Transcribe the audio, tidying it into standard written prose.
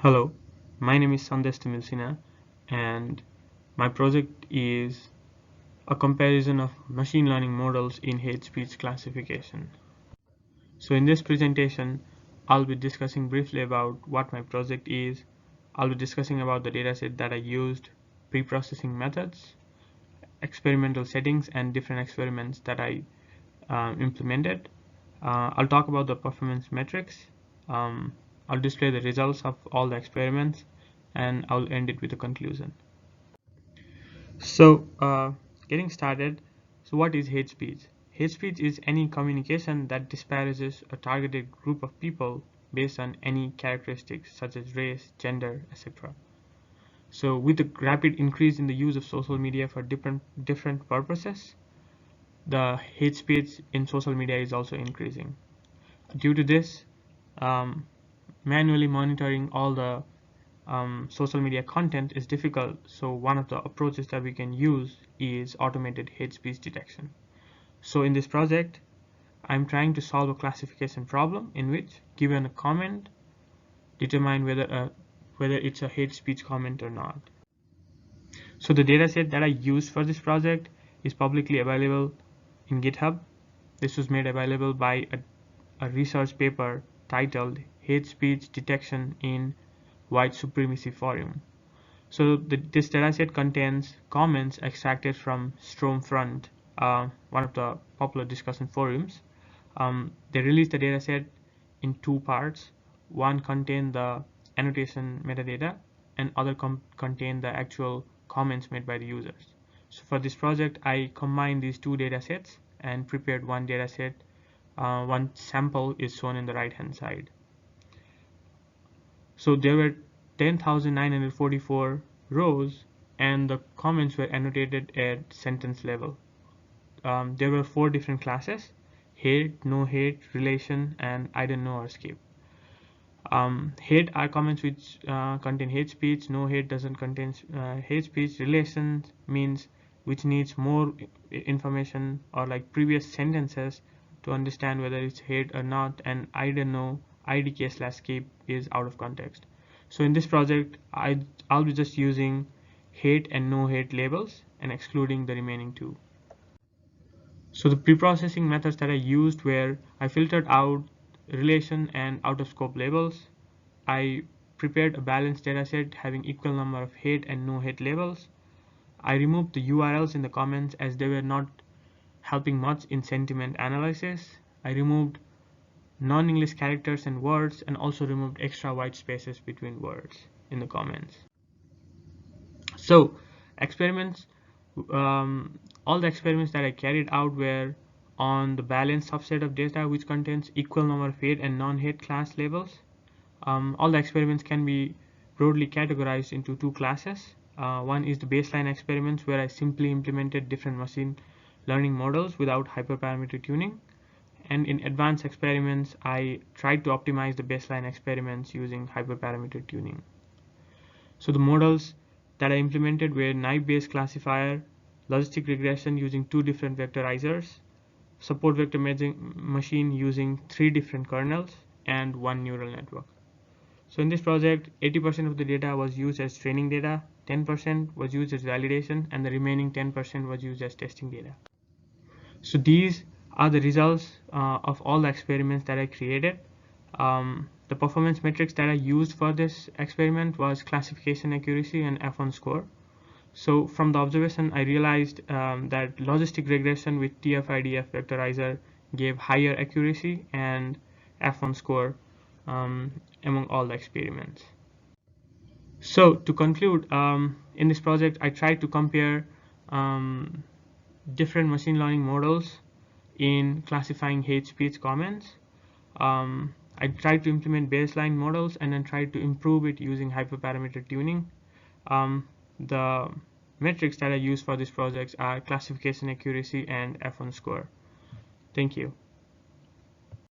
Hello, my name is Sandesh Timilsina, and my project is a comparison of machine learning models in hate speech classification. So in this presentation, I'll be discussing briefly about what my project is. I'll be discussing about the dataset that I used, pre-processing methods, experimental settings, and different experiments that I implemented. I'll talk about the performance metrics. Um, I'll display the results of all the experiments, and I'll end it with a conclusion. So, getting started. So, what is hate speech? Hate speech is any communication that disparages a targeted group of people based on any characteristics such as race, gender, etc. So, with the rapid increase in the use of social media for different purposes, the hate speech in social media is also increasing. Due to this, um, manually monitoring all the social media content is difficult, so one of the approaches that we can use is automated hate speech detection. So in this project, I'm trying to solve a classification problem in which, given a comment, determine whether it's a hate speech comment or not. So the dataset that I used for this project is publicly available in GitHub. This was made available by a research paper titled Hate Speech Detection in White Supremacy Forum. So this dataset contains comments extracted from Stormfront, one of the popular discussion forums. They released the dataset in two parts. One contained the annotation metadata, and other contained the actual comments made by the users. So for this project, I combined these two datasets and prepared one dataset. One sample is shown in the right hand side. So there were 10,944 rows, and the comments were annotated at sentence level. There were four different classes: hate, no hate, relation, and I don't know or skip. Hate are comments which contain hate speech. No hate doesn't contain hate speech. Relation means which needs more information or like previous sentences to understand whether it's hate or not. And I don't know, IDK/skip is out of context. So in this project, I'll be just using hate and no hate labels and excluding the remaining two. So the pre-processing methods that I used were I filtered out relation and out of scope labels. I prepared a balanced dataset having equal number of hate and no hate labels. I removed the URLs in the comments as they were not helping much in sentiment analysis. I removed non-English characters and words, and also removed extra white spaces between words in the comments. So experiments, all the experiments that I carried out were on the balanced subset of data which contains equal number of hate and non-hate class labels. All the experiments can be broadly categorized into two classes. One is the baseline experiments, where I simply implemented different machine learning models without hyperparameter tuning. And in advanced experiments, I tried to optimize the baseline experiments using hyperparameter tuning. So the models that I implemented were naive-based classifier, logistic regression using two different vectorizers, support vector machine using three different kernels, and one neural network. So in this project, 80% of the data was used as training data, 10% was used as validation, and the remaining 10% was used as testing data. So these are the results of all the experiments that I created. The performance metrics that I used for this experiment was classification accuracy and F1 score. So from the observation, I realized that logistic regression with TF-IDF vectorizer gave higher accuracy and F1 score among all the experiments. So to conclude, in this project, I tried to compare different machine learning models in classifying hate speech comments. I tried to implement baseline models and then tried to improve it using hyperparameter tuning. The metrics that I use for these projects are classification accuracy and F1 score. Thank you.